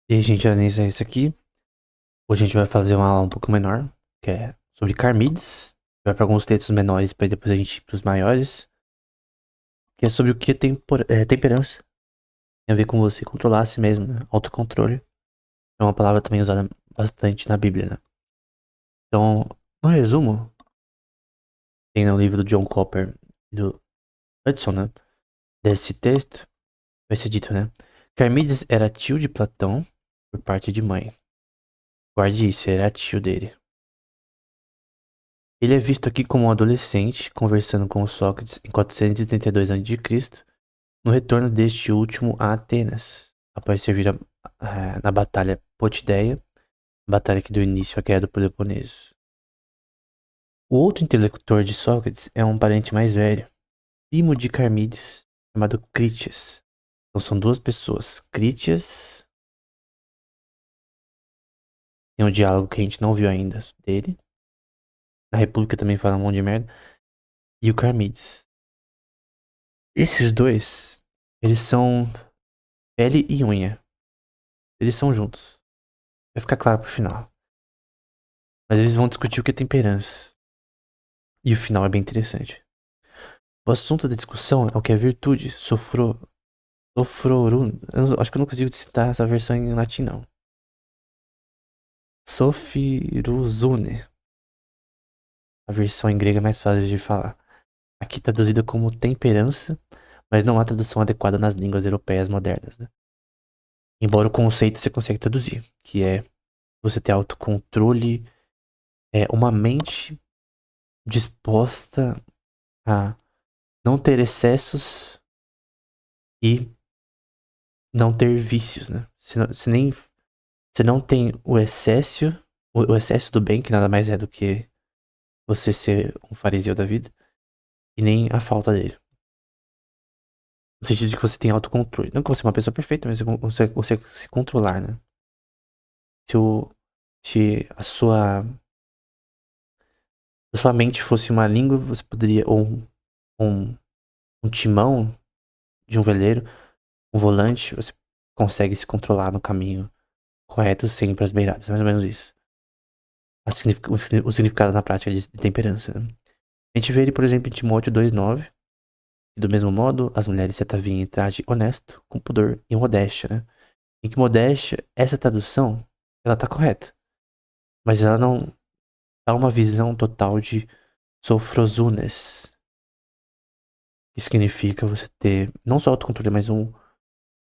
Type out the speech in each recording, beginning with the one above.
E aí, gente, era isso aqui. Hoje a gente vai fazer uma aula um pouco menor, que é sobre Carmides. Vai para alguns textos menores para depois a gente ir pros maiores, que é sobre o que temperança tem a ver com você controlar a si mesmo, né? Autocontrole. É uma palavra também usada bastante na Bíblia, né? Então, no resumo, tem no livro do John Cooper e do Hudson, né? Desse texto, vai ser dito, né? Carmides era tio de Platão por parte de mãe. Guarde isso, ele era tio dele. Ele é visto aqui como um adolescente conversando com Sócrates em 432 a.C., no retorno deste último a Atenas, após servir na Batalha Potidaea, batalha que deu início à Guerra do Peloponeso. O outro interlocutor de Sócrates é um parente mais velho, primo de Carmides, chamado Critias. Então são duas pessoas. Critias tem um diálogo que a gente não viu ainda dele. A República também fala um monte de merda. E o Carmides. Esses dois, eles são pele e unha. Eles são juntos. Vai ficar claro pro final. Mas eles vão discutir o que é temperança. E o final é bem interessante. O assunto da discussão é o que é virtude, sofrorum. Acho que eu não consigo citar essa versão em latim, não. Sofiruzune. A versão em grego é mais fácil de falar. Aqui traduzida como temperança, mas não há tradução adequada nas línguas europeias modernas, né? Embora o conceito você consegue traduzir, que é você ter autocontrole, é uma mente disposta a não ter excessos e não ter vícios, né? Você não tem o excesso do bem, que nada mais é do que você ser um fariseu da vida, e nem a falta dele. No sentido de que você tem autocontrole. Não que você é uma pessoa perfeita, mas você se controlar, né? Se, o, se a sua mente fosse uma língua, você poderia, ou um, um timão de um veleiro, um volante, você consegue se controlar no caminho correto sem ir pras beiradas. É mais ou menos isso. O significado na prática de temperança, né? A gente vê ele, por exemplo, em Timóteo 2,9. E do mesmo modo, as mulheres se ataviam em traje honesto, com pudor e modéstia, né? Em que modéstia, essa tradução, ela tá correta. Mas ela não dá uma visão total de sofrosunes. Que significa você ter não só autocontrole, mas um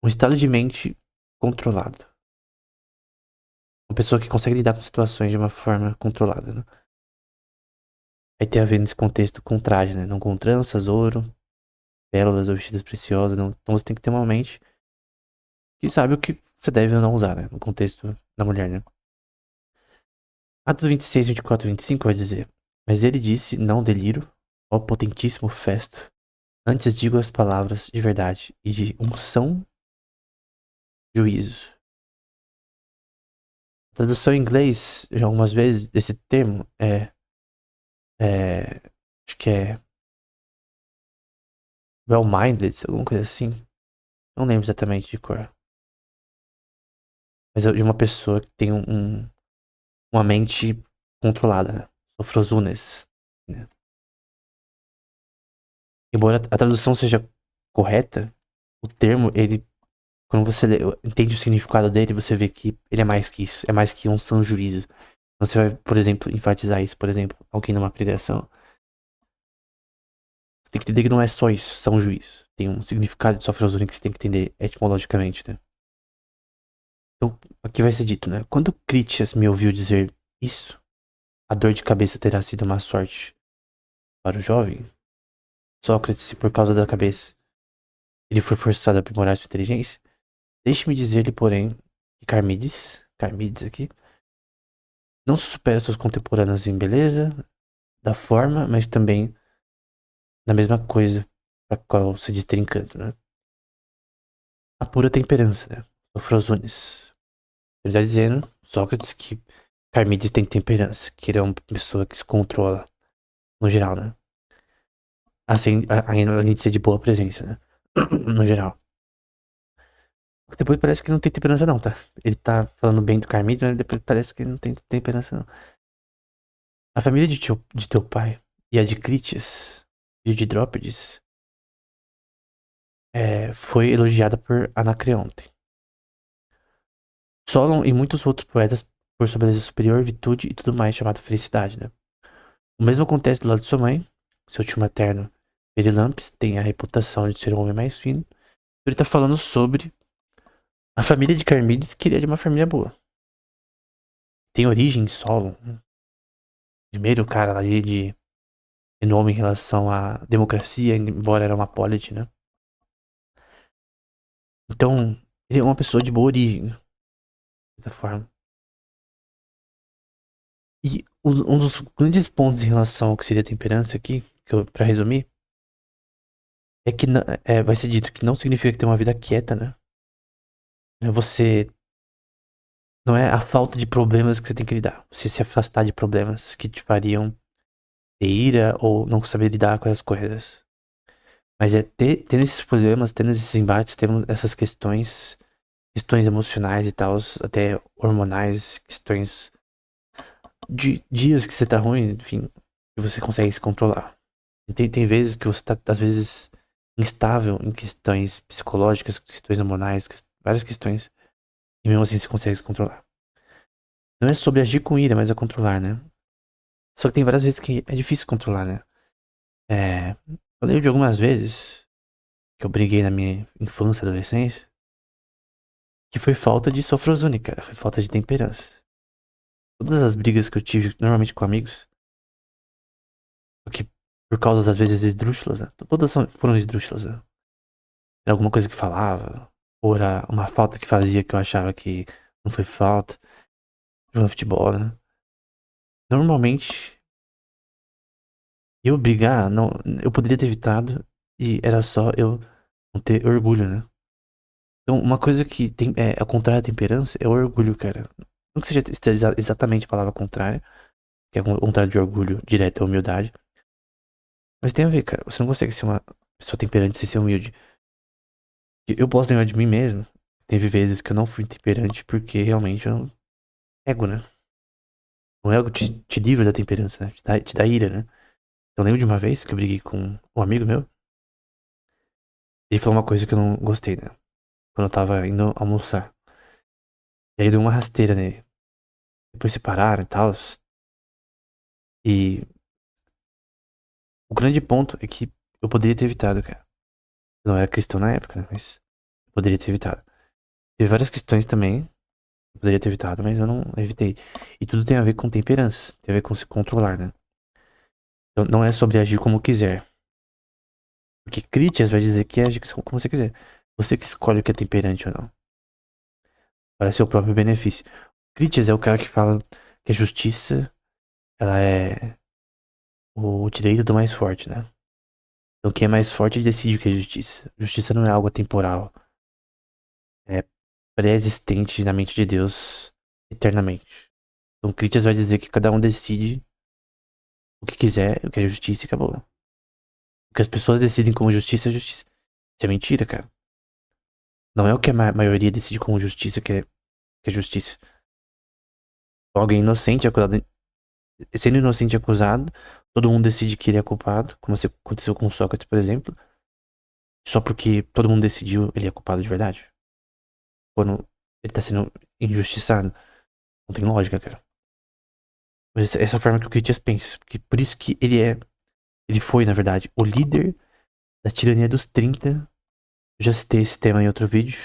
estado de mente controlado. Uma pessoa que consegue lidar com situações de uma forma controlada, né? Aí tem a ver nesse contexto com traje, né? Não com tranças, ouro, pérolas ou vestidos preciosos. Não. Então você tem que ter uma mente que sabe o que você deve ou não usar, né? No contexto da mulher, né? Atos 26, 24 e 25 vai dizer: Mas ele disse, não deliro, ó potentíssimo Festo, antes digo as palavras de verdade e de unção, juízo. A tradução em inglês, já algumas vezes, desse termo é acho que é well-minded, alguma coisa assim. Não lembro exatamente de cor. Mas é de uma pessoa que tem uma mente controlada, né? Sofrosunes, né? Embora a tradução seja correta, o termo, ele, quando você entende o significado dele, você vê que ele é mais que isso. É mais que um são juízo. Você vai, por exemplo, enfatizar isso, por exemplo, alguém numa pregação. Você tem que entender que não é só isso, são juízo. Tem um significado de sofrosune que você tem que entender etimologicamente, né? Então, aqui vai ser dito, né? Quando Critias me ouviu dizer isso, a dor de cabeça terá sido uma sorte para o jovem. Sócrates, se por causa da cabeça ele foi forçado a aprimorar sua inteligência, deixe-me dizer-lhe, porém, que Carmides aqui, não se supera seus contemporâneos em beleza, da forma, mas também na mesma coisa para qual se diz ter encanto, né? A pura temperança, né? O Frozones. Ele está dizendo, Sócrates, que Carmides tem temperança, que ele é uma pessoa que se controla, no geral, né? Assim, além de ser de boa presença, né? No geral. Depois parece que não tem temperança não, tá? Ele tá falando bem do Carmides, mas depois parece que não tem temperança não. A família de teu pai e a de Critias e de Drópides foi elogiada por Anacreonte. Solon e muitos outros poetas por sua beleza superior, virtude e tudo mais chamado felicidade, né? O mesmo acontece do lado de sua mãe. Seu tio materno, Perilampes, tem a reputação de ser o homem mais fino. Ele tá falando sobre a família de Carmides, que ele é de uma família boa. Tem origem em Solon. Primeiro cara ali de nome em relação à democracia, embora era uma polity, né? Então, ele é uma pessoa de boa origem, de certa forma. E um dos grandes pontos em relação ao que seria temperança aqui, pra resumir, é que vai ser dito que não significa que ter uma vida quieta, né? Você não é a falta de problemas que você tem que lidar. Você se afastar de problemas que te fariam ter ira ou não saber lidar com as coisas. Mas é tendo esses problemas, tendo esses embates, tendo essas questões emocionais e tal, até hormonais, questões de dias que você tá ruim, enfim, que você consegue se controlar. E tem vezes que você tá, às vezes, instável em questões psicológicas, questões hormonais, várias questões, e mesmo assim você consegue se controlar. Não é sobre agir com ira, mas é controlar, né? Só que tem várias vezes que é difícil controlar, né? Eu lembro de algumas vezes que eu briguei na minha infância e adolescência, que foi falta de sofrosune, cara. Foi falta de temperança. Todas as brigas que eu tive, normalmente com amigos, porque por causa das vezes esdrúxulas, né? Todas foram esdrúxulas, né? Era alguma coisa que falava, ou era uma falta que fazia que eu achava que não foi falta. Jogando futebol, né? Normalmente, eu brigar, não, eu poderia ter evitado e era só eu não ter orgulho, né? Então, uma coisa que tem, ao contrário da temperança é o orgulho, cara. Não que seja exatamente a palavra contrária, que é o contrário de orgulho direto, é humildade. Mas tem a ver, cara. Você não consegue ser uma pessoa temperante sem ser humilde. Eu posso lembrar de mim mesmo. Teve vezes que eu não fui temperante porque realmente eu não. Ego, né? O ego te livra da temperança, né? Te dá ira, né? Eu lembro de uma vez que eu briguei com um amigo meu. Ele falou uma coisa que eu não gostei, né? Quando eu tava indo almoçar. E aí eu dei uma rasteira nele. Depois separaram e tal. E o grande ponto é que eu poderia ter evitado, cara. Eu não era cristão na época, né? Mas eu poderia ter evitado. Teve várias questões também. Eu poderia ter evitado, mas eu não evitei. E tudo tem a ver com temperança. Tem a ver com se controlar, né? Então não é sobre agir como quiser. Porque Critias vai dizer que é agir como você quiser. Você que escolhe o que é temperante ou não. Para seu próprio benefício. Critias é o cara que fala que a justiça, ela é o direito do mais forte, né? Então quem é mais forte decide o que é justiça. Justiça não é algo temporal. É pré-existente na mente de Deus eternamente. Então Critias vai dizer que cada um decide o que quiser, o que é justiça e acabou. O que as pessoas decidem como justiça é justiça. Isso é mentira, cara. Não é o que a maioria decide como justiça que é justiça. Alguém inocente é acusado, sendo inocente e acusado, todo mundo decide que ele é culpado, como aconteceu com Sócrates, por exemplo, só porque todo mundo decidiu ele é culpado de verdade. Quando ele tá sendo injustiçado. Não tem lógica, cara. Mas essa forma que o Critias pensa. Porque por isso que ele foi, na verdade, o líder da tirania dos 30. Eu já citei esse tema em outro vídeo.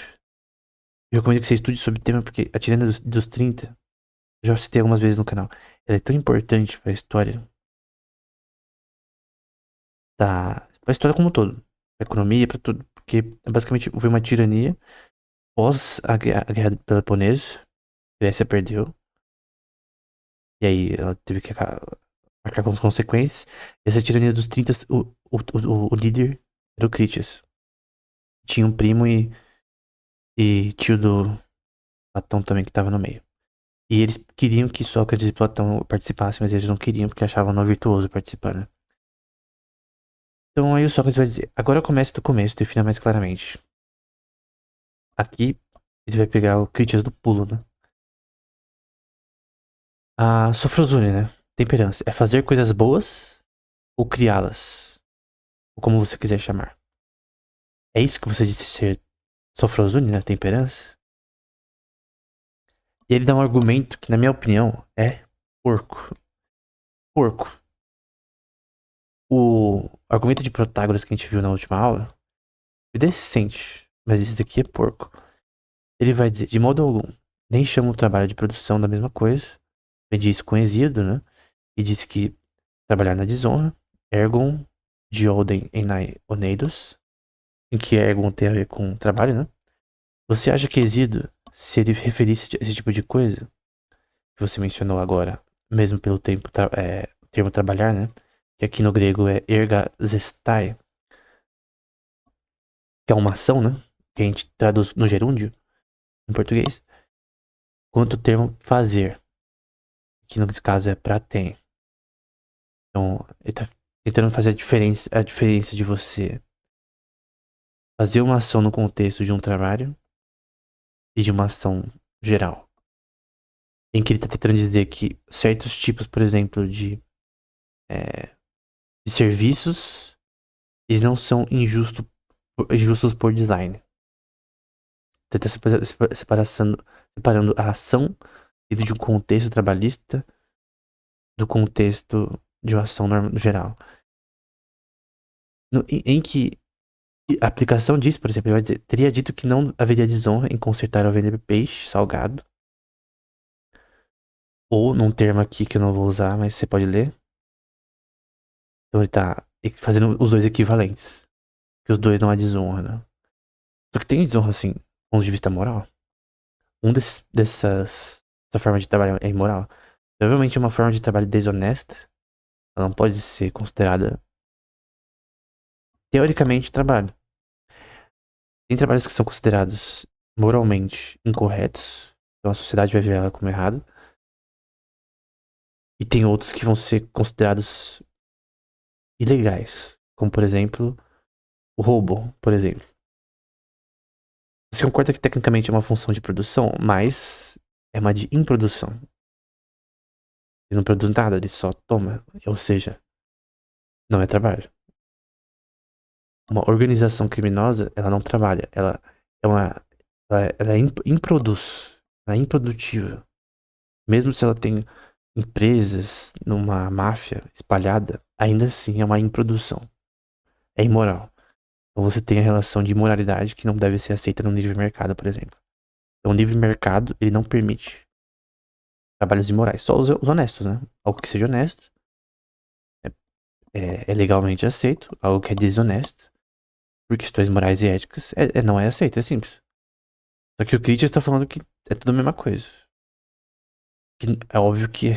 Eu recomendo que você estude sobre o tema, porque a tirania dos 30, eu já citei algumas vezes no canal. Ela é tão importante pra história pra história como um todo. Pra economia, pra tudo. Porque basicamente foi uma tirania pós a guerra do Peloponeso. A Grécia perdeu. E aí ela teve que marcar com as consequências. Essa tirania dos 30, o líder era o Critias. Tinha um primo e tio do Platão também que tava no meio. E eles queriam que Sócrates e Platão participassem, mas eles não queriam porque achavam não virtuoso participar, né? Então aí o Sócrates vai dizer, agora comece do começo, defina mais claramente. Aqui Ele vai pegar o Critias do pulo, né? A Sofrosune, né? Temperança. É fazer coisas boas ou criá-las. Ou como você quiser chamar. É isso que você disse ser Sofrosune, né? Temperança? E ele dá um argumento que, na minha opinião, é porco. Porco. O argumento de Protágoras que a gente viu na última aula foi decente, mas esse daqui é porco. Ele vai dizer, de modo algum, nem chama o trabalho de produção da mesma coisa. Ele disse com Hesíodo, né? E disse que trabalhar na desonra, ergon de ordem enai oneidos, em que ergon tem a ver com trabalho, né? Você acha que Hesíodo, se ele referisse a esse tipo de coisa, que você mencionou agora, mesmo pelo termo trabalhar, né? Que aqui no grego é ergazestai, que é uma ação, né? Que a gente traduz no gerúndio, em português, quanto o termo fazer, que no caso é pra tem. Então, ele tá tentando fazer a diferença de você fazer uma ação no contexto de um trabalho e de uma ação geral. Em que ele tá tentando dizer que certos tipos, por exemplo, é, de serviços, eles não são injustos por design. Então, ele tá separando a ação dentro de um contexto trabalhista do contexto de uma ação geral. Em que a aplicação disso, por exemplo, ele vai dizer, teria dito que não haveria desonra em consertar ou vender peixe salgado. Ou num termo aqui que eu não vou usar, mas você pode ler. Então ele tá fazendo os dois equivalentes. Que os dois não há desonra, né? Só que tem desonra, assim, do ponto de vista moral. Essa forma de trabalho é imoral. Provavelmente uma forma de trabalho desonesta, ela não pode ser considerada teoricamente trabalho. Tem trabalhos que são considerados moralmente incorretos, então a sociedade vai ver ela como errado. E tem outros que vão ser considerados ilegais, como por exemplo, o roubo, por exemplo. Você concorda que tecnicamente é uma função de produção, mas é uma de improdução. Ele não produz nada, ele só toma. Ou seja, não é trabalho. Uma organização criminosa, ela não trabalha. Ela é uma. Ela improduz. Ela é improdutiva. Mesmo se ela tem empresas numa máfia espalhada, ainda assim é uma improdução. É imoral. Então você tem a relação de imoralidade que não deve ser aceita no livre mercado, por exemplo. Então o livre mercado, ele não permite trabalhos imorais. Só os honestos, né? Algo que seja honesto é legalmente aceito. Algo que é desonesto, por questões morais e éticas, não é aceito. É simples. Só que o Critias está falando que é tudo a mesma coisa. Que é óbvio que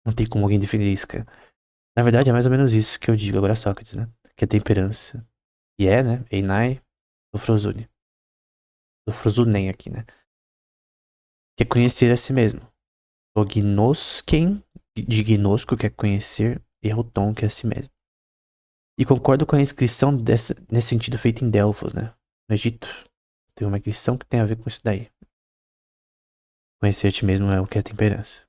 não tem como alguém defender isso, cara. Na verdade, é mais ou menos isso que eu digo agora, Sócrates, né? Que é temperança. E é, né? Einai Sofrosune. Sofrosunen aqui, né? Que é conhecer a si mesmo. O gnosken, de gnosco, que é conhecer, e auton, que é a si mesmo. E concordo com a inscrição nesse sentido feita em Delfos, né? No Egito. Tem uma inscrição que tem a ver com isso daí. Conhecer a ti mesmo é o que é temperança.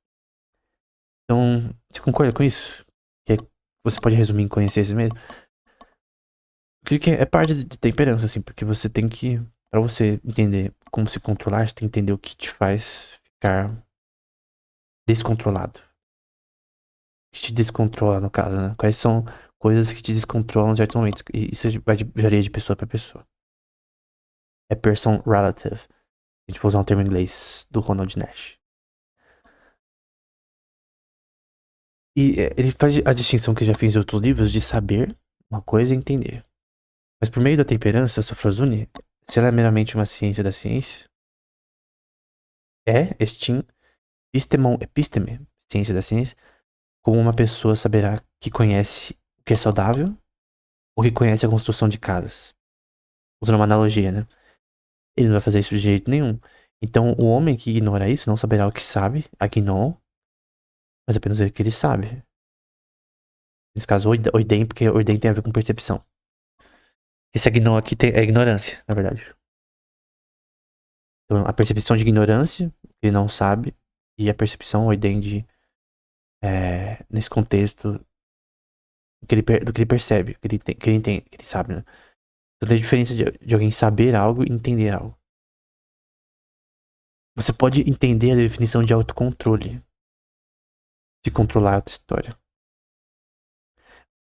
Então, você concorda com isso? Que você pode resumir em conhecer a si mesmo? Eu creio que é parte de temperança, assim, porque você tem que, pra você entender como se controlar, você tem que entender o que te faz ficar descontrolado. O que te descontrola, no caso, né? Quais são coisas que te descontrolam em certos momentos. E isso varia de pessoa pra pessoa. É person relative. A gente vai usar um termo em inglês do Ronald Nash. E ele faz a distinção que já fiz em outros livros de saber uma coisa e entender. Mas por meio da temperança, a Sofrosune, se ela é meramente uma ciência da ciência, é epistemon episteme, ciência da ciência, como uma pessoa saberá que conhece o que é saudável ou que conhece a construção de casas. Usando uma analogia, né? Ele não vai fazer isso de jeito nenhum. Então, o homem que ignora isso não saberá o que sabe, agnon, mas apenas o que ele sabe. Nesse caso, oidem, porque oidem tem a ver com percepção. Esse agnon aqui é ignorância, na verdade. Então, a percepção de ignorância, que ele não sabe, e a percepção, o idem de, nesse contexto, do que ele percebe, que ele entende, que ele sabe, né? Então, tem a diferença de alguém saber algo e entender algo. Você pode entender a definição de autocontrole. Se controlar é outra história.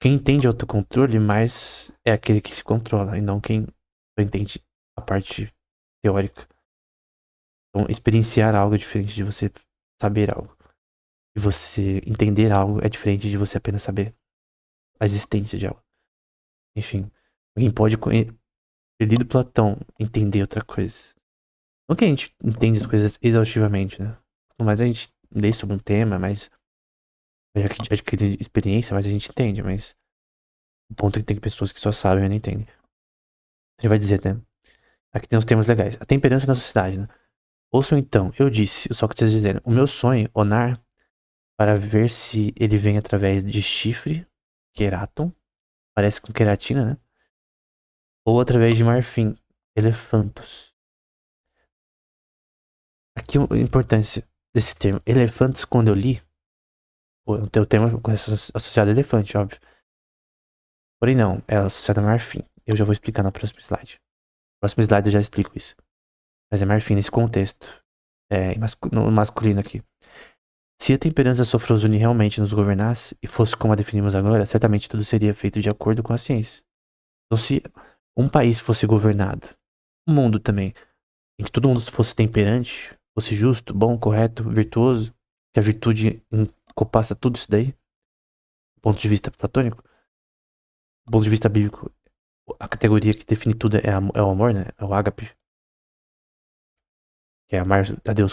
Quem entende autocontrole mais é aquele que se controla, e não quem entende a parte teórica. Então, experienciar algo é diferente de você saber algo. E você entender algo é diferente de você apenas saber a existência de algo. Enfim, alguém pode ter lido Platão, entender outra coisa. Não que a gente entende as coisas exaustivamente, né? Quanto mais a gente lê sobre um tema, mais a gente adquire experiência, mais a gente entende, mas o ponto é que tem pessoas que só sabem e não entendem. A gente vai dizer, né? Aqui tem os termos legais. A temperança na sociedade, né? Ouçam então, eu disse, o Sócrates dizendo, o meu sonho, onar, para ver se ele vem através de chifre, queraton, parece com queratina, né? Ou através de marfim, elefantos. Aqui a importância desse termo. Elefantes, quando eu li, o termo associado a elefante, óbvio. Porém não, é associado a marfim. Eu já vou explicar no próximo slide. No próximo slide eu já explico isso. Mas é marfim nesse contexto. No masculino aqui. Se a temperança Sofrosune realmente nos governasse, e fosse como a definimos agora, certamente tudo seria feito de acordo com a ciência. Então, se um país fosse governado, um mundo também, em que todo mundo fosse temperante, fosse justo, bom, correto, virtuoso, que a virtude encompassa tudo isso daí, do ponto de vista platônico, do ponto de vista bíblico, a categoria que define tudo é o amor, né? É o ágape, que é amar a Deus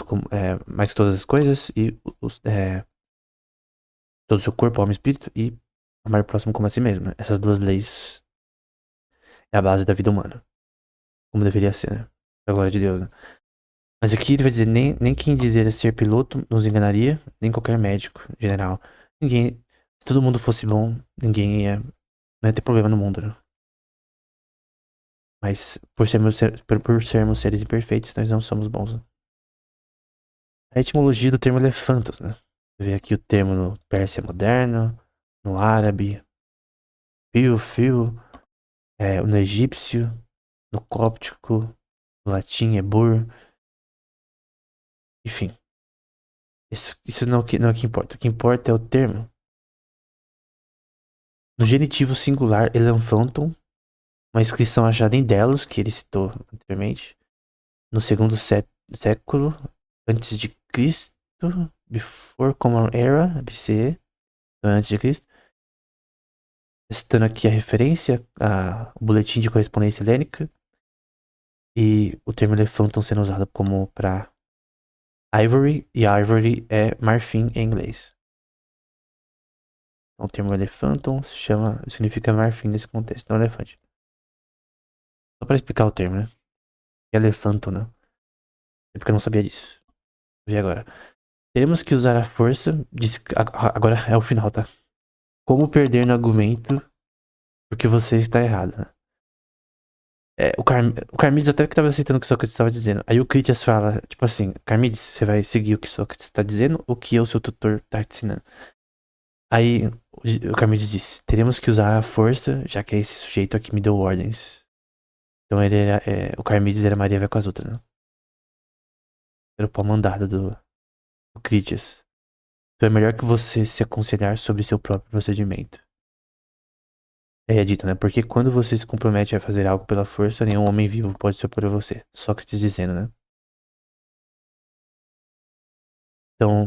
mais que todas as coisas e todo o seu corpo, alma e espírito, e amar o próximo como a si mesmo, né? Essas duas leis é a base da vida humana. Como deveria ser, né? Pra glória de Deus, né? Mas aqui ele vai dizer, nem quem dizer ser piloto nos enganaria, nem qualquer médico, general. Ninguém, se todo mundo fosse bom, não ia ter problema no mundo, né? Mas por sermos seres imperfeitos, nós não somos bons, né? A etimologia do termo elefantos, né? Você vê aqui o termo no Pérsia moderno, no árabe, fio, no egípcio, no cóptico, no latim é bur. Enfim, isso não é o que importa. O que importa é o termo. No genitivo singular, elephanton, uma inscrição achada em Delos, que ele citou anteriormente, no segundo século antes de Cristo, before Common Era, BCE, antes de Cristo. Citando aqui a referência, o boletim de correspondência helênica, e o termo elephanton sendo usado como para ivory, e ivory é marfim em inglês. Então, o termo elephanton significa marfim nesse contexto, não elefante. Só para explicar o termo, né? Elephanton, né? É porque eu não sabia disso. Vou ver agora. Teremos que usar a força. Agora é o final, tá? Como perder no argumento porque você está errado, né? O Carmides até que estava aceitando o que o Sócrates estava dizendo. Aí o Critias fala, tipo assim, Carmides, você vai seguir o que o Sócrates está dizendo ou o que o seu tutor está te ensinando? Aí o Carmides disse, teremos que usar a força, já que é esse sujeito aqui me deu ordens. Então o Carmides era Maria vai com as outras, né? Era o pau mandado do Critias. Então é melhor que você se aconselhar sobre seu próprio procedimento. É dito, né? Porque quando você se compromete a fazer algo pela força, nenhum homem vivo pode se opor a você. Sócrates dizendo, né? Então,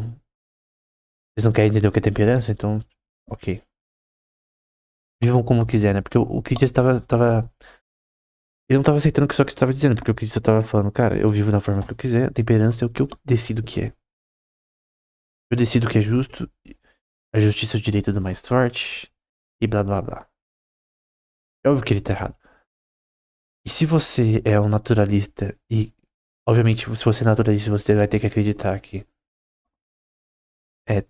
vocês não querem entender o que é temperança? Então, ok. Vivam como quiser, né? Porque o Critias tava. Ele não tava aceitando o que o Sócrates estava dizendo, porque o Critias tava falando, cara, eu vivo da forma que eu quiser, a temperança é o que eu decido que é. Eu decido que é justo, a justiça é o direito do mais forte, e blá blá blá. É óbvio que ele tá errado. E se você é um naturalista, e obviamente se você é naturalista, você vai ter que acreditar que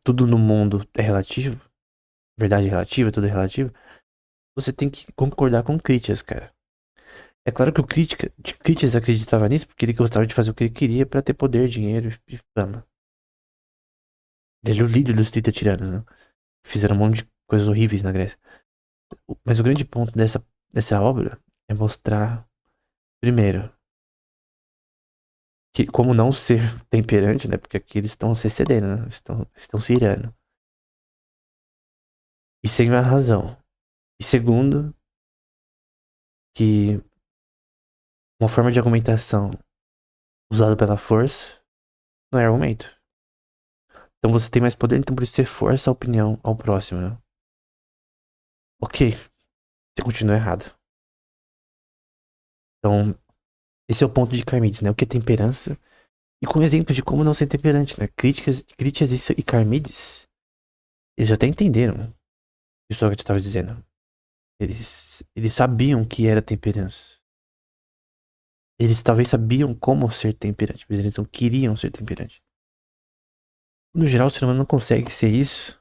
tudo no mundo é relativo, verdade é relativa, tudo é relativo, você tem que concordar com Critias, cara. É claro que o Critias acreditava nisso porque ele gostava de fazer o que ele queria pra ter poder, dinheiro e fama. Ele era o líder dos 30 tiranos, né? Fizeram um monte de coisas horríveis na Grécia. Mas o grande ponto dessa obra é mostrar, primeiro, que como não ser temperante, né? Porque aqui eles estão se excedendo, né? Estão se irando. E sem uma razão. E segundo, que uma forma de argumentação usada pela força não é argumento. Então você tem mais poder, então por isso você força a opinião ao próximo, né? Ok, você continua errado. Então, esse é o ponto de Carmides, né? O que é temperança? E com exemplos de como não ser temperante, né? Critias e Carmides, eles até entenderam o que Sócrates estava dizendo. Eles sabiam que era temperança. Eles talvez sabiam como ser temperante, mas eles não queriam ser temperante. No geral, o ser humano não consegue ser isso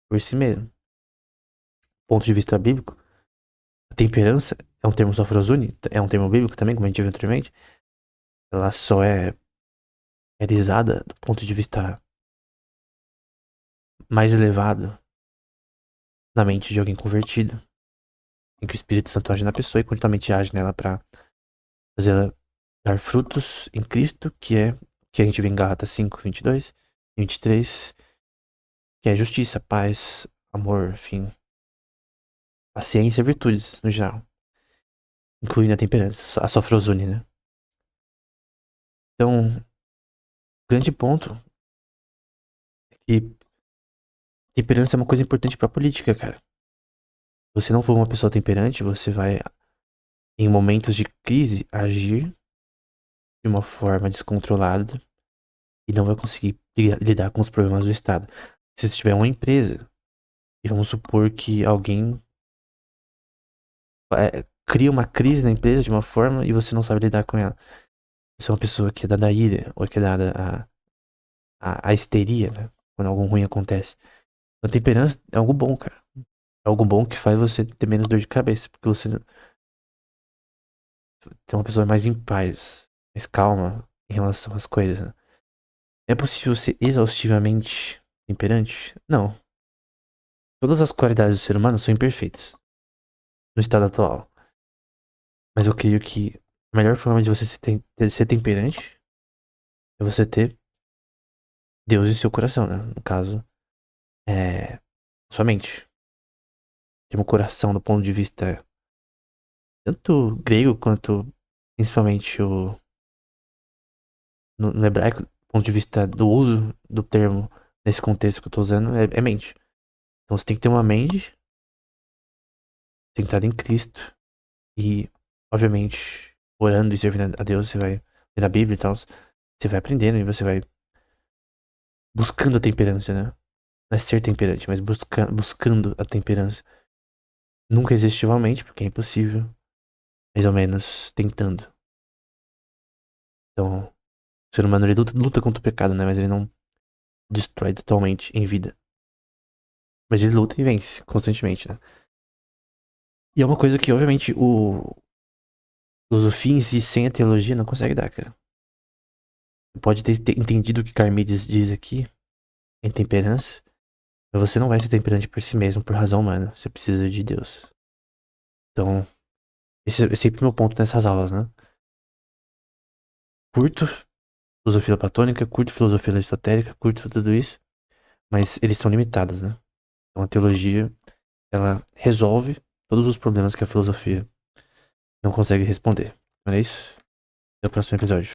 por si mesmo. Do ponto de vista bíblico, a temperança é um termo sofrosune, é um termo bíblico também, como a gente viu anteriormente. Ela só é realizada do ponto de vista mais elevado na mente de alguém convertido, em que o Espírito Santo age na pessoa e continuamente age nela para fazê-la dar frutos em Cristo, que é que a gente vê em Gálatas 5, 22 e 23, que é justiça, paz, amor, enfim, paciência e virtudes, no geral, incluindo a temperança, a sofrosune, né? Então, o grande ponto é que temperança é uma coisa importante pra política, cara. Se você não for uma pessoa temperante, você vai, em momentos de crise, agir de uma forma descontrolada e não vai conseguir lidar com os problemas do Estado. Se você tiver uma empresa, e vamos supor que alguém cria uma crise na empresa de uma forma e você não sabe lidar com ela. Você é uma pessoa que é dada a ira, ou que é dada a histeria, né? Quando algo ruim acontece. A temperança é algo bom, cara. É algo bom que faz você ter menos dor de cabeça, porque você tem uma pessoa mais em paz, mais calma em relação às coisas, né? É possível ser exaustivamente temperante? Não. Todas as qualidades do ser humano são imperfeitas no estado atual. Mas eu creio que a melhor forma de você ser temperante é você ter Deus em seu coração, né? No caso, é sua mente. Ter um coração do ponto de vista tanto grego quanto principalmente no hebraico, do ponto de vista do uso do termo nesse contexto que eu tô usando, é mente. Então você tem que ter uma mente centrada em Cristo e, obviamente, orando e servindo a Deus, você vai ler a Bíblia e tal, você vai aprendendo e você vai buscando a temperança, né? Não é ser temperante, mas buscando a temperança. Nunca exaustivamente, porque é impossível, mais ou menos tentando. Então, o ser humano ele luta contra o pecado, né? Mas ele não destrói totalmente em vida. Mas ele luta e vence constantemente, né? E é uma coisa que, obviamente, o filosofia em si, sem a teologia, não consegue dar, cara. Você pode ter entendido o que Carmides diz aqui, em temperança, mas você não vai ser temperante por si mesmo, por razão humana. Você precisa de Deus. Então, esse é sempre o meu ponto nessas aulas, né? Curto filosofia platônica, curto filosofia aristotélica, curto tudo isso, mas eles são limitados, né? Então a teologia, ela resolve todos os problemas que a filosofia não consegue responder. Não é isso? Até o próximo episódio.